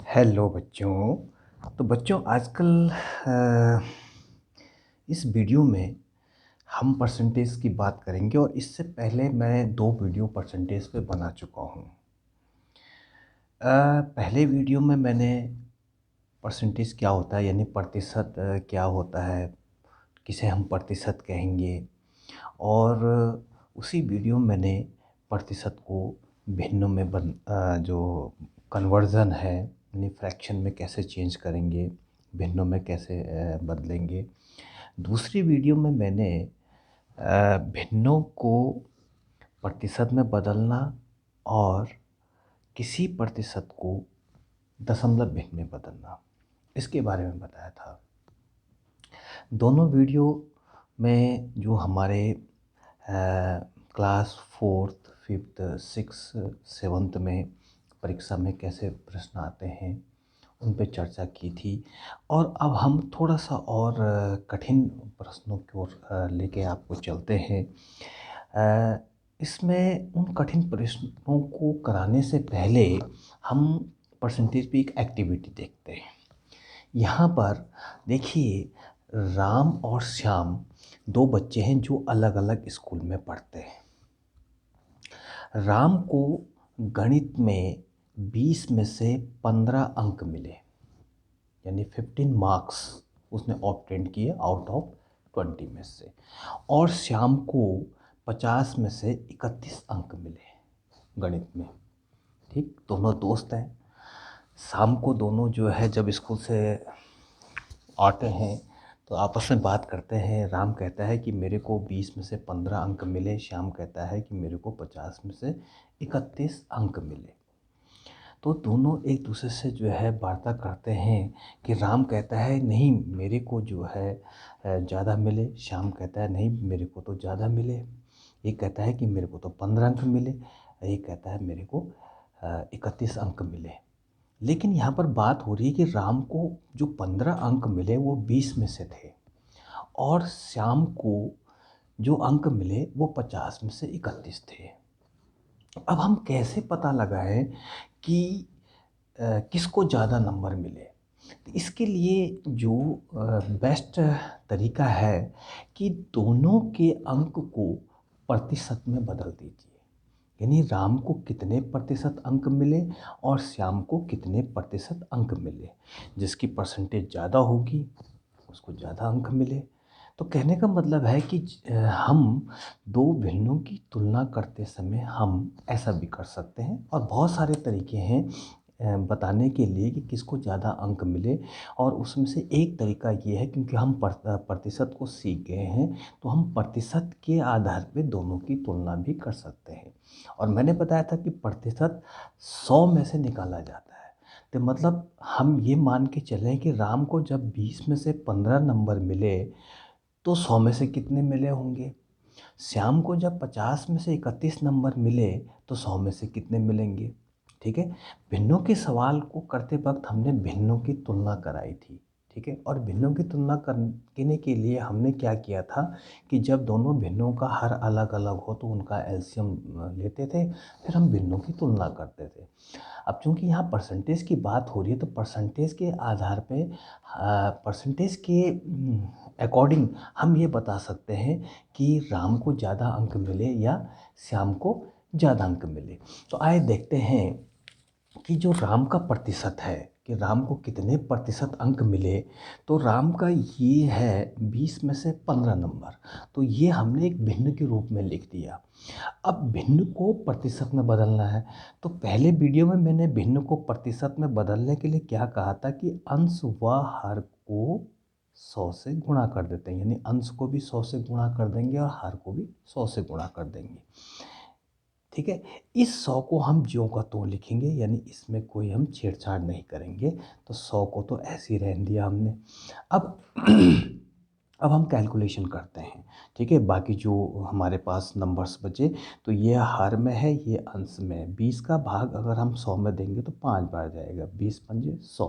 Hello बच्चों। तो बच्चों आजकल इस वीडियो में हम परसेंटेज की बात करेंगे और इससे पहले मैं 2 वीडियो परसेंटेज पे बना चुका हूँ। पहले वीडियो में मैंने परसेंटेज क्या होता है यानी प्रतिशत क्या होता है, किसे हम प्रतिशत कहेंगे, और उसी वीडियो में मैंने प्रतिशत को भिन्नों में जो कन्वर्ज़न है यानी फ्रैक्शन में कैसे चेंज करेंगे, भिन्नों में कैसे बदलेंगे। दूसरी वीडियो में मैंने भिन्नों को प्रतिशत में बदलना और किसी प्रतिशत को दशमलव भिन्न में बदलना, इसके बारे में बताया था। दोनों वीडियो में जो हमारे class 4th 5th 6th 7th में परीक्षा में कैसे प्रश्न आते हैं उन पे चर्चा की थी। और अब हम थोड़ा सा और कठिन प्रश्नों की ओर लेके आपको चलते हैं। इसमें उन कठिन प्रश्नों को कराने से पहले हम परसेंटेज पे एक एक्टिविटी देखते हैं। यहाँ पर देखिए, राम और श्याम 2 बच्चे हैं जो अलग अलग स्कूल में पढ़ते हैं। राम को गणित में 20 में से 15 अंक मिले, यानी 15 मार्क्स उसने ऑब्टेन किए आउट ऑफ 20 में से। और श्याम को 50 में से 31 अंक मिले गणित में। ठीक, दोनों दोस्त हैं। शाम को दोनों जो है जब स्कूल से आते हैं तो आपस में बात करते हैं। राम कहता है कि मेरे को 20 में से 15 अंक मिले, श्याम कहता है कि मेरे को 50 में से 31 अंक मिले। तो दोनों एक दूसरे से जो है वार्ता करते हैं कि राम कहता है नहीं मेरे को जो है ज़्यादा मिले, श्याम कहता है नहीं मेरे को तो ज़्यादा मिले। एक कहता है कि मेरे को तो 15 अंक मिले, एक कहता है मेरे को 31 अंक मिले। लेकिन यहाँ पर बात हो रही है कि राम को जो 15 अंक मिले वो 20 में से थे और श्याम को जो अंक मिले वो 50 में से 31 थे। अब हम कैसे पता लगाएं कि किसको ज़्यादा नंबर मिले? तो इसके लिए जो बेस्ट तरीका है कि दोनों के अंक को प्रतिशत में बदल दीजिए। यानी राम को कितने प्रतिशत अंक मिले और श्याम को कितने प्रतिशत अंक मिले। जिसकी परसेंटेज ज़्यादा होगी उसको ज़्यादा अंक मिले। तो कहने का मतलब है कि हम 2 भिन्नों की तुलना करते समय हम ऐसा भी कर सकते हैं। और बहुत सारे तरीके हैं बताने के लिए कि किसको ज़्यादा अंक मिले। और उसमें से एक तरीका ये है, क्योंकि हम प्रतिशत को सीख गए हैं तो हम प्रतिशत के आधार पे दोनों की तुलना भी कर सकते हैं। और मैंने बताया था कि प्रतिशत 100 में से निकाला जाता है। तो मतलब हम ये मान के चलें कि राम को जब 20 में से 15 नंबर मिले तो 100 में से कितने मिले होंगे। श्याम को जब 50 में से 31 नंबर मिले तो 100 में से कितने मिलेंगे। ठीक है, भिन्नों के सवाल को करते वक्त हमने भिन्नों की तुलना कराई थी। ठीक है, और भिन्नों की तुलना करने के लिए हमने क्या किया था कि जब दोनों भिन्नों का हर अलग अलग हो तो उनका एलसीएम लेते थे, फिर हम भिन्नों की तुलना करते थे। अब चूंकि यहाँ परसेंटेज की बात हो रही है तो परसेंटेज के आधार पे परसेंटेज के अकॉर्डिंग हम ये बता सकते हैं कि राम को ज़्यादा अंक मिले या श्याम को ज़्यादा अंक मिले। तो आइए देखते हैं कि जो राम का प्रतिशत है कि राम को कितने प्रतिशत अंक मिले। तो राम का ये है 20 में से 15 नंबर, तो ये हमने एक भिन्न के रूप में लिख दिया। अब भिन्न को प्रतिशत में बदलना है। तो पहले वीडियो में मैंने भिन्न को प्रतिशत में बदलने के लिए क्या कहा था कि अंश व हर को 100 से गुणा कर देते हैं, यानी अंश को भी 100 से गुणा कर देंगे और हर को भी 100 से गुणा कर देंगे। ठीक है, इस 100 को हम ज्यों का त्यों लिखेंगे, यानी इसमें कोई हम छेड़छाड़ नहीं करेंगे। तो 100 को तो ऐसे ही रहने दिया हमने। अब अब हम कैलकुलेशन करते हैं। ठीक है, बाकी जो हमारे पास नंबर्स बचे तो ये हर में है, ये अंश में है। 20 का भाग अगर हम 100 में देंगे तो 5 बार जाएगा, 20 पंजे 100।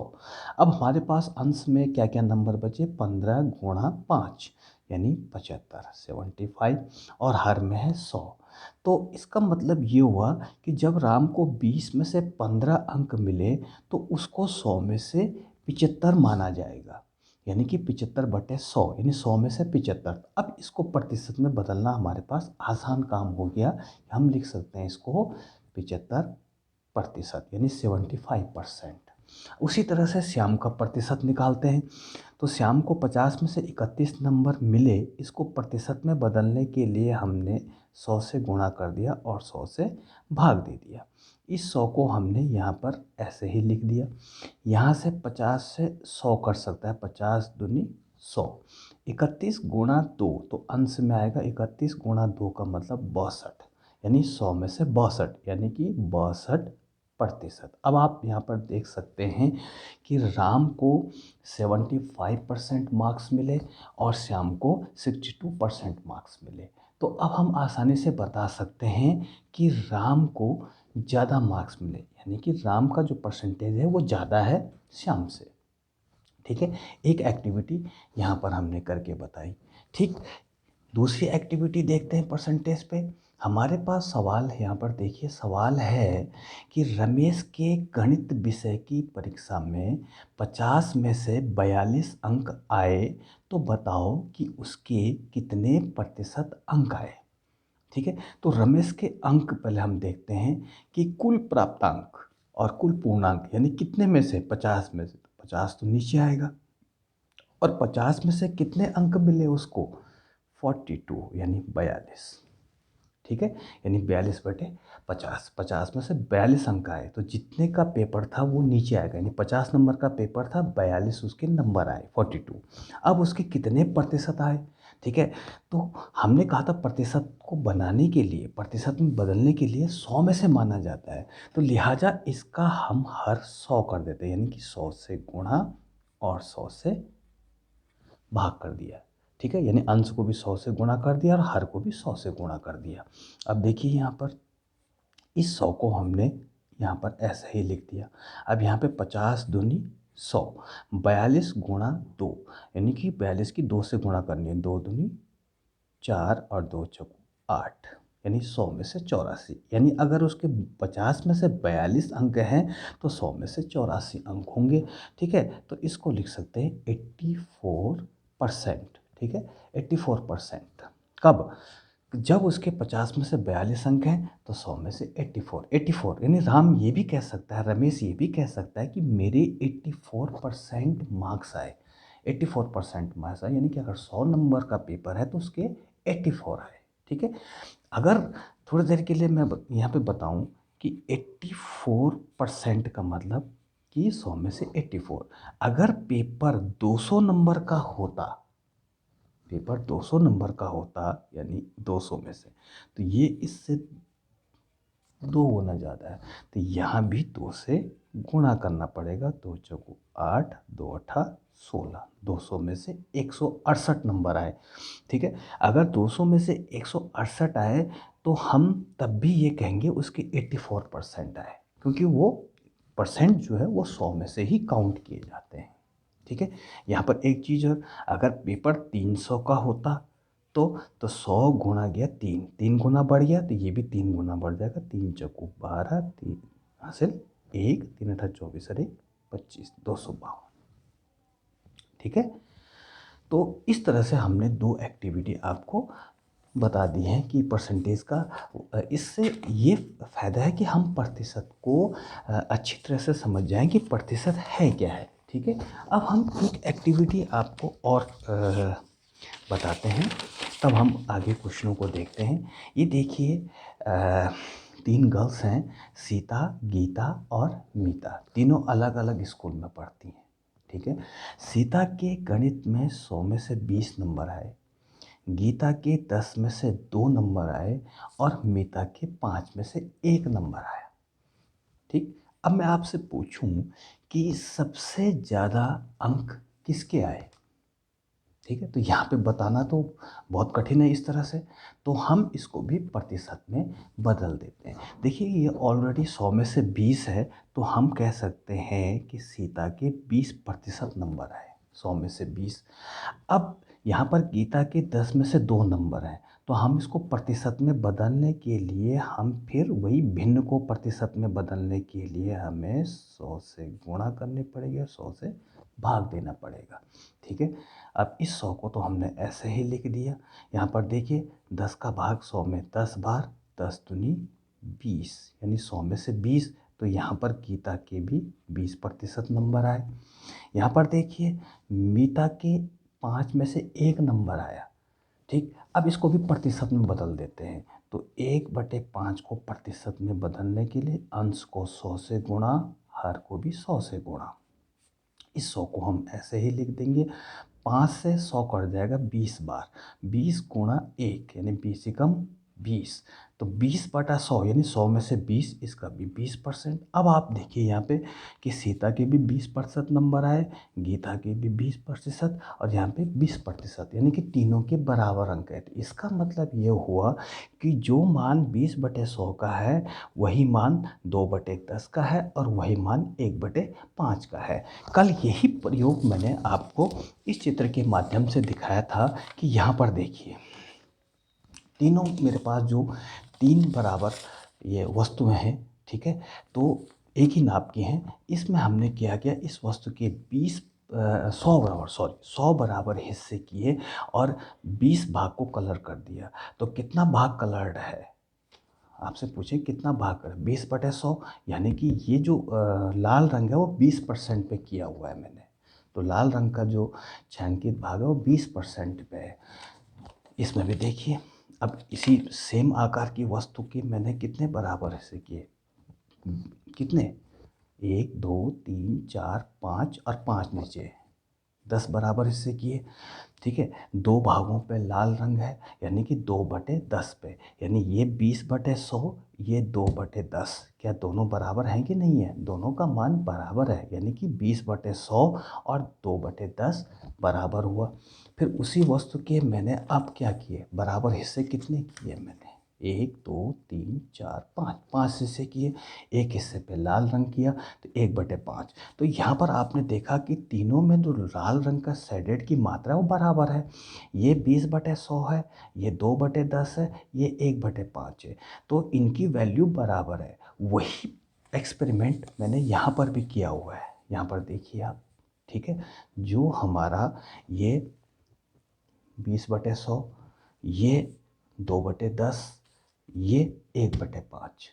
अब हमारे पास अंश में क्या क्या नंबर बचे, 15 गुणा 5 यानी 75 और हर में है 100। तो इसका मतलब ये हुआ कि जब राम को 20 में से 15 अंक मिले तो उसको 100 में से 75 माना जाएगा, यानी कि 75/100 यानी 100 में से 75। अब इसको प्रतिशत में बदलना हमारे पास आसान काम हो गया। हम लिख सकते हैं इसको 75% यानी 75%। उसी तरह से श्याम का प्रतिशत निकालते हैं। तो श्याम को 50 में से 31 नंबर मिले, इसको प्रतिशत में बदलने के लिए हमने 100 से गुणा कर दिया और 100 से भाग दे दिया। इस 100 को हमने यहाँ पर ऐसे ही लिख दिया। यहाँ से 50 से 100 कर सकता है, 50 दूनी 100। 31 गुणा 2 तो अंश में आएगा 31 गुणा 2 का मतलब 62, यानी 100 में से 62 यानी कि 62%। अब आप यहाँ पर देख सकते हैं कि राम को 75% मार्क्स मिले और श्याम को 62% मार्क्स मिले। तो अब हम आसानी से बता सकते हैं कि राम को ज़्यादा मार्क्स मिले, यानी कि राम का जो परसेंटेज है वो ज़्यादा है श्याम से। ठीक है, एक एक्टिविटी यहाँ पर हमने करके बताई। ठीक, दूसरी एक्टिविटी देखते हैं परसेंटेज पे। हमारे पास सवाल है, यहाँ पर देखिए सवाल है कि रमेश के गणित विषय की परीक्षा में 50 में से 42 अंक आए, तो बताओ कि उसके कितने प्रतिशत अंक आए। ठीक है, तो रमेश के अंक पहले हम देखते हैं कि कुल प्राप्तांक और कुल पूर्णांक यानी कितने में से, 50 में से, तो 50 तो नीचे आएगा। और 50 में से कितने अंक मिले उसको, 42 यानी 42। ठीक है, यानी 42/50, 50 में से 42 अंक आए, तो जितने का पेपर था वो नीचे आएगा, यानी 50 नंबर का पेपर था, 42 उसके नंबर आए, 42। अब उसके कितने प्रतिशत आए। ठीक है, तो हमने कहा था प्रतिशत को बनाने के लिए, प्रतिशत में बदलने के लिए 100 में से माना जाता है, तो लिहाजा इसका हम हर 100 कर देते हैं, यानी कि 100 से गुणा और 100 से भाग कर दिया। ठीक है, यानी अंश को भी 100 से गुणा कर दिया और हर को भी 100 से गुणा कर दिया। अब देखिए यहाँ पर इस 100 को हमने यहाँ पर ऐसे ही लिख दिया। अब यहाँ पे 50 दूनी 100, 42 गुणा 2, यानी कि 42 की 2 से गुणा करनी है, 2 दूनी 4 और 2 चौको 8, यानी 100 में से 84। यानी अगर उसके 50 में से 42 अंक हैं तो 100 में से 84 अंक होंगे। ठीक है, तो इसको लिख सकते हैं 84%। ठीक है, 84%। कब, जब उसके 50 में से 42 अंक हैं तो 100 में से 84 यानी राम ये भी कह सकता है, रमेश ये भी कह सकता है कि मेरे 84% मार्क्स आए। 84% मार्क्स आए, यानी कि अगर 100 नंबर का पेपर है तो उसके 84 आए। ठीक है, अगर थोड़ी देर के लिए मैं यहाँ पे बताऊँ कि 84% का मतलब कि 100 में से 84। अगर पेपर 200 नंबर का होता, पेपर 200 नंबर का होता यानी 200 में से, तो ये इससे 2 गुना ज़्यादा है, तो यहाँ भी 2 से गुणा करना पड़ेगा। 2 चौको 8, 2 अठा 16, 200 में से 168 नंबर आए। ठीक है, अगर 200 में से 168 आए तो हम तब भी ये कहेंगे उसके 84% आए, क्योंकि वो परसेंट जो है वो 100 में से ही काउंट किए जाते हैं। ठीक है, यहाँ पर एक चीज़ और, अगर पेपर 300 का होता तो 100 गुणा गया 3, 3 गुना बढ़ गया तो ये भी 3 गुना बढ़ जाएगा। 3 चौको 12, 3 हासिल 1, 3 अठा 24 और 1 25, 252। ठीक है, तो इस तरह से हमने 2 एक्टिविटी आपको बता दी हैं कि परसेंटेज का। इससे ये फ़ायदा है कि हम प्रतिशत को अच्छी तरह से समझ जाएं कि प्रतिशत है क्या है। ठीक है, अब हम एक एक्टिविटी आपको और बताते हैं, तब हम आगे क्वेश्चनों को देखते हैं। ये देखिए 3 गर्ल्स हैं, सीता, गीता और मीता, तीनों अलग अलग स्कूल में पढ़ती हैं। ठीक है, सीता के गणित में 100 में से 20 नंबर आए, गीता के 10 में से 2 नंबर आए और मीता के 5 में से 1 नंबर आया। ठीक, अब मैं आपसे पूछूं कि सबसे ज़्यादा अंक किसके आए। ठीक है, तो यहाँ पे बताना तो बहुत कठिन है इस तरह से, तो हम इसको भी प्रतिशत में बदल देते हैं। देखिए ये ऑलरेडी 100 में से 20 है, तो हम कह सकते हैं कि सीता के 20% नंबर आए, 100 में से 20। अब यहाँ पर गीता के 10 में से 2 नंबर हैं, तो हम इसको प्रतिशत में बदलने के लिए हम फिर वही भिन्न को प्रतिशत में बदलने के लिए हमें 100 से गुणा करनी पड़ेगी और 100 से भाग देना पड़ेगा। ठीक है, अब इस 100 को तो हमने ऐसे ही लिख दिया। यहाँ पर देखिए 10 का भाग 100 में 10 बार, 10 दूनी 20, यानी 100 में से 20। तो यहाँ पर गीता के भी 20% नंबर आए। यहाँ पर देखिए मीता के 5 में से 1 नंबर आया। ठीक, अब इसको भी प्रतिशत में बदल देते हैं। तो 1/5 को प्रतिशत में बदलने के लिए अंश को 100 से गुणा, हर को भी 100 से गुणा। इस 100 को हम ऐसे ही लिख देंगे। 5 से 100 कट जाएगा 20 बार, 20 गुणा 1 यानी 20 एकम 20। तो 20/100 यानी 100 में से 20, इसका भी 20%। अब आप देखिए यहाँ पे कि सीता के भी 20% नंबर आए, गीता के भी 20% और यहाँ पे 20%, यानी कि तीनों के बराबर अंक है। तो इसका मतलब ये हुआ कि जो मान 20/100 का है वही मान 2/10 का है और वही मान 1/5 का है। कल यही प्रयोग मैंने आपको इस चित्र के माध्यम से दिखाया था कि यहाँ पर देखिए तीनों मेरे पास जो 3 बराबर ये वस्तुएं हैं, ठीक है, तो एक ही नाप की हैं। इसमें हमने क्या किया, इस वस्तु के 100 बराबर हिस्से किए और 20 भाग को कलर कर दिया। तो कितना भाग कलर्ड है, आपसे पूछें कितना भाग कर, 20/100, यानी कि ये जो लाल रंग है वो 20% पे किया हुआ है मैंने। तो लाल रंग का जो छायांकित भाग है वो 20% पे है। इसमें भी देखिए, अब इसी सेम आकार की वस्तु के मैंने कितने बराबर हिस्से किए, कितने, 1 2 3 4 5 और 5 नीचे, 10 बराबर हिस्से किए। ठीक है, 2 भागों पे लाल रंग है यानी कि 2/10 पे, यानी ये 20/100, ये 2/10। क्या दोनों बराबर हैं कि नहीं है, दोनों का मान बराबर है, यानी कि 20/100 और 2/10 बराबर हुआ। फिर उसी वस्तु के मैंने अब क्या किए, बराबर हिस्से कितने किए मैंने, 1 2 3 4 5, 5 हिस्से किए। एक हिस्से पे लाल रंग किया तो 1/5। तो यहाँ पर आपने देखा कि तीनों में जो लाल रंग का शेडेड की मात्रा है वो बराबर है। ये 20/100 है, ये 2/10 है, ये 1/5 है। तो इनकी वैल्यू बराबर है। वही एक्सपेरिमेंट मैंने यहाँ पर भी किया हुआ है, यहाँ पर देखिए आप। ठीक है, जो हमारा ये 20/100, ये 2/10, ये 1/5,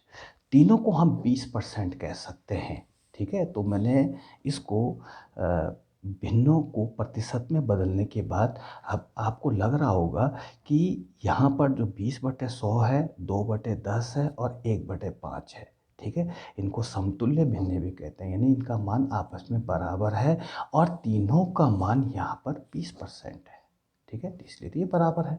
तीनों को हम 20% कह सकते हैं। ठीक है, तो मैंने इसको भिन्नों को प्रतिशत में बदलने के बाद अब आपको लग रहा होगा कि यहाँ पर जो 20/100 है, 2/10 है और 1/5 है। ठीक है, इनको समतुल्य भिन्न भी कहते हैं, यानी इनका मान आपस में बराबर है और तीनों का मान यहाँ पर 20% है। ठीक है, तो इसलिए तो ये बराबर है।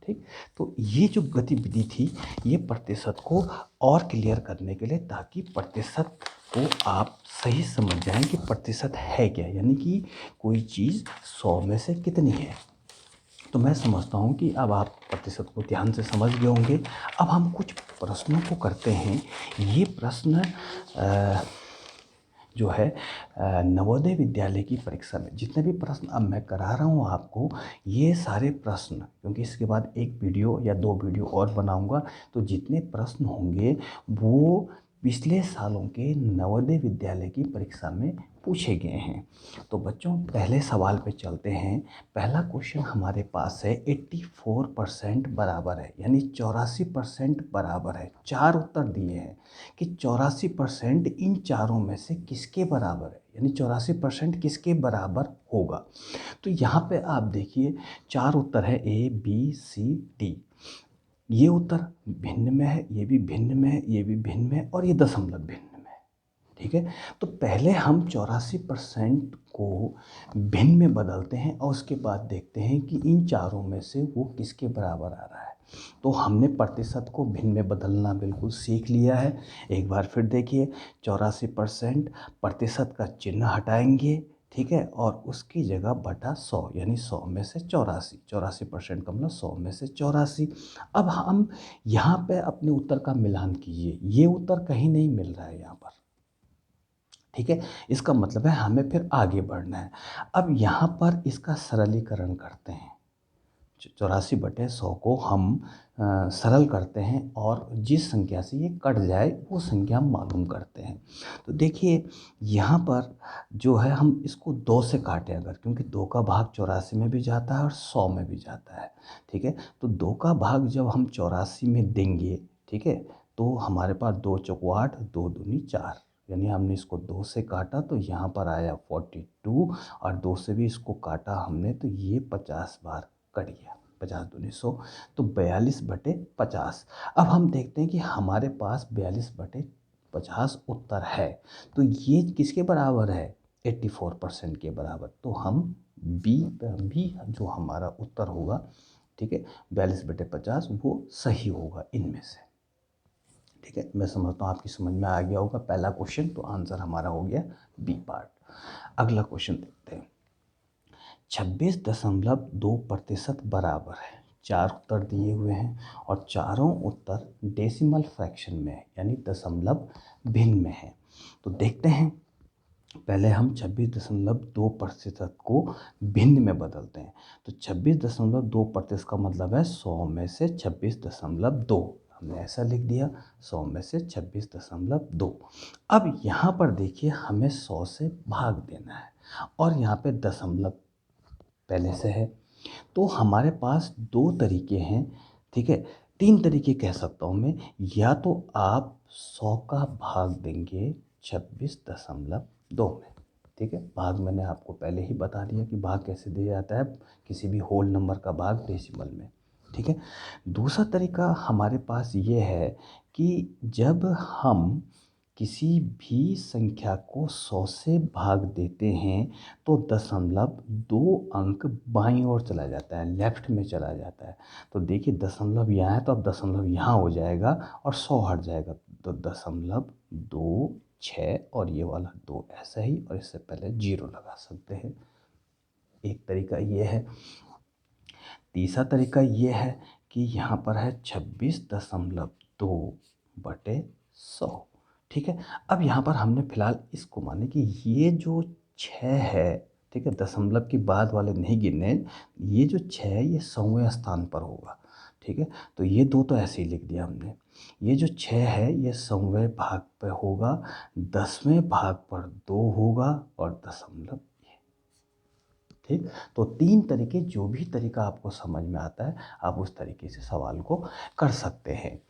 ठीक, तो ये जो गतिविधि थी ये प्रतिशत को और क्लियर करने के लिए, ताकि प्रतिशत को आप सही समझ जाएं कि प्रतिशत है क्या, यानी कि कोई चीज़ 100 में से कितनी है। तो मैं समझता हूँ कि अब आप प्रतिशत को ध्यान से समझ गए होंगे। अब हम कुछ प्रश्नों को करते हैं। ये प्रश्न जो है नवोदय विद्यालय की परीक्षा में जितने भी प्रश्न अब मैं करा रहा हूँ आपको, ये सारे प्रश्न, क्योंकि इसके बाद एक वीडियो या 2 वीडियो और बनाऊंगा, तो जितने प्रश्न होंगे वो पिछले सालों के नवोदय विद्यालय की परीक्षा में पूछे गए हैं। तो बच्चों पहले सवाल पे चलते हैं। पहला क्वेश्चन हमारे पास है 84% बराबर है, यानी 84% बराबर है। 4 उत्तर दिए हैं कि 84% इन चारों में से किसके बराबर है, यानी 84% किसके बराबर होगा। तो यहाँ पे आप देखिए 4 उत्तर है, A B C D। ये उत्तर भिन्न में है, ये भी भिन्न में है, ये भी भिन्न में है और ये दशमलव भिन्न में है। ठीक है, तो पहले हम 84% को भिन्न में बदलते हैं और उसके बाद देखते हैं कि इन चारों में से वो किसके बराबर आ रहा है। तो हमने प्रतिशत को भिन्न में बदलना बिल्कुल सीख लिया है। एक बार फिर देखिए, 84% प्रतिशत का चिन्ह हटाएंगे, ठीक है, और उसकी जगह बटा 100, यानी 100 में से 84, 84% का मतलब 100 में से 84। अब हम यहाँ पे अपने उत्तर का मिलान कीजिए, ये उत्तर कहीं नहीं मिल रहा है यहाँ पर। ठीक है, इसका मतलब है हमें फिर आगे बढ़ना है। अब यहाँ पर इसका सरलीकरण करते हैं। 84/100 को हम सरल करते हैं और जिस संख्या से ये कट जाए वो संख्या हम मालूम करते हैं। तो देखिए यहाँ पर जो है हम इसको 2 से काटें अगर, क्योंकि 2 का भाग 84 में भी जाता है और 100 में भी जाता है, ठीक है। तो 2 का भाग जब हम 84 में देंगे, ठीक है, तो हमारे पास 2 चौको 8, 2 दूनी 4, यानी हमने इसको 2 से काटा तो यहाँ पर आया 42 और 2 से भी इसको काटा हमने तो ये 50 बार कट गया, 50 दूनी 100, तो 42/50। अब हम देखते हैं कि हमारे पास 42/50 उत्तर है, तो ये किसके बराबर है? 84% के बराबर। तो हम बी जो हमारा उत्तर होगा, ठीक है, 42/50 वो सही होगा इनमें से, ठीक है। मैं समझता हूँ आपकी समझ में आ गया होगा पहला क्वेश्चन, तो आंसर हमारा हो गया बी पार्ट। अगला क्वेश्चन देखते हैं। 26.2% बराबर है। 4 उत्तर दिए हुए हैं और चारों उत्तर डेसिमल फ्रैक्शन में है, यानी दशमलव भिन्न में है। तो देखते हैं, पहले हम 26.2% को भिन्न में बदलते हैं। तो 26.2% का मतलब है 100 में से 26.2, हमने ऐसा लिख दिया, 100 में से 26.2। अब यहाँ पर देखिए हमें 100 से भाग देना है और यहाँ पे दशमलव पहले से है, तो हमारे पास 2 तरीके हैं, ठीक है, 3 तरीके कह सकता हूँ मैं। या तो आप 100 का भाग देंगे 26.2 में, ठीक है, भाग मैंने आपको पहले ही बता दिया कि भाग कैसे दिया जाता है, किसी भी होल नंबर का भाग डेसिमल में, ठीक है। दूसरा तरीका हमारे पास ये है कि जब हम किसी भी संख्या को 100 से भाग देते हैं तो 0.2 बाईं ओर चला जाता है, लेफ्ट में चला जाता है। तो देखिए दशमलव यहाँ है तो अब दशमलव यहाँ हो जाएगा और 100 हट जाएगा, तो 0.26 और ये वाला 2 ऐसा ही, और इससे पहले 0 लगा सकते हैं। एक तरीका ये है। तीसरा तरीका ये है कि यहाँ पर है 26.2/100, ठीक है। अब यहाँ पर हमने फिलहाल इसको माने कि ये जो 6 है, ठीक है, दशमलव के बाद वाले नहीं गिनने, ये जो 6 है ये 100वें स्थान पर होगा, ठीक है। तो ये 2 तो ऐसे ही लिख दिया हमने। ये जो 6 है ये 100वें भाग पे होगा, 10वें भाग पर 2 होगा और दशमलव, ठीक। तो 3 तरीके, जो भी तरीका आपको समझ में आता है आप उस तरीके से सवाल को कर सकते हैं,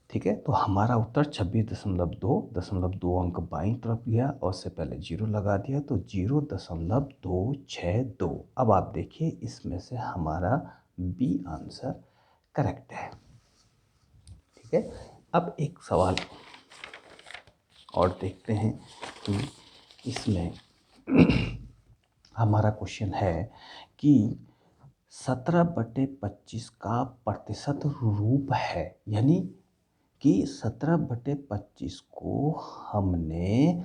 ठीक है। तो हमारा उत्तर 26.2 अंक बाईं तरफ गया और उससे पहले 0 लगा दिया, तो 0.262। अब आप देखिए इसमें से हमारा बी आंसर करेक्ट है, ठीक है। अब एक सवाल और देखते हैं कि इसमें हमारा क्वेश्चन है कि 17/25 का प्रतिशत रूप है, यानी कि 17/25 को हमने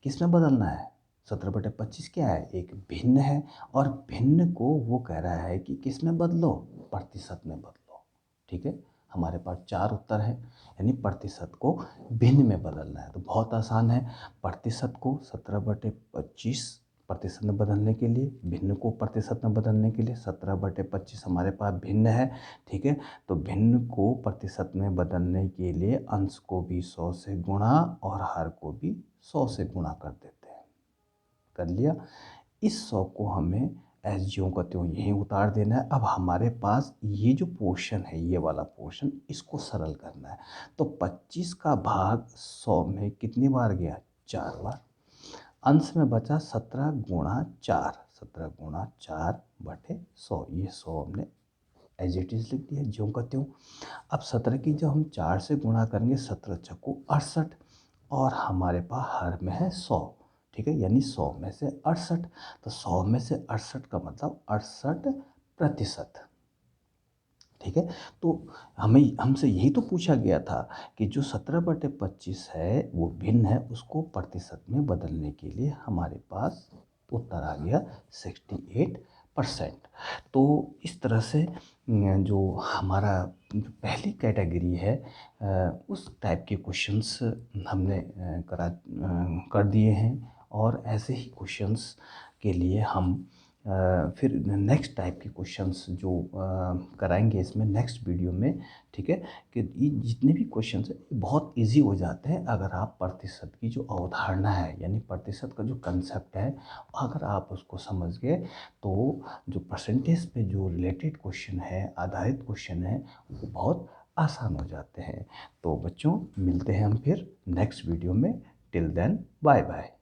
किस में बदलना है? 17/25 क्या है? एक भिन्न है और भिन्न को वो कह रहा है कि किस में बदलो? प्रतिशत में बदलो, ठीक है। हमारे पास 4 उत्तर हैं, यानी प्रतिशत को भिन्न में बदलना है। तो बहुत आसान है, प्रतिशत को 17/25 प्रतिशत में बदलने के लिए, भिन्न को प्रतिशत में बदलने के लिए 17/25 हमारे पास भिन्न है, ठीक है। तो भिन्न को प्रतिशत में बदलने के लिए अंश को भी 100 से गुणा और हर को भी 100 से गुणा कर देते हैं। कर लिया। इस 100 को हमें एस ज्यों का त्यों यहीं उतार देना है। अब हमारे पास ये जो पोर्शन है, ये वाला पोर्शन, इसको सरल करना है। तो 25 का भाग 100 में कितनी बार गया? 4 बार। अंश में बचा 17 गुणा 4, 17 गुणा 4/100। ये 100 हमने एज इट इज़ लिख दिया, ज्यों का त्यों। अब 17 की जब हम 4 से गुणा करेंगे, 17 चक्कू 68 और हमारे पास हर में है 100, ठीक है, यानी 100 में से 68। तो 100 में से 68 का मतलब 68%, ठीक है। तो हमसे यही तो पूछा गया था कि जो 17/25 है वो भिन्न है, उसको प्रतिशत में बदलने के लिए हमारे पास उत्तर आ गया 68%। तो इस तरह से जो हमारा जो पहली कैटेगरी है उस टाइप के क्वेश्चंस हमने कर दिए हैं और ऐसे ही क्वेश्चंस के लिए हम फिर नेक्स्ट टाइप के क्वेश्चंस जो कराएंगे इसमें नेक्स्ट वीडियो में, ठीक है। कि ये जितने भी क्वेश्चंस हैं ये बहुत इजी हो जाते हैं अगर आप प्रतिशत की जो अवधारणा है, यानी प्रतिशत का जो कंसेप्ट है, अगर आप उसको समझ गए तो जो परसेंटेज पे जो रिलेटेड क्वेश्चन है, आधारित क्वेश्चन है, वो बहुत आसान हो जाते हैं। तो बच्चों मिलते हैं हम फिर नेक्स्ट वीडियो में। Till then bye bye.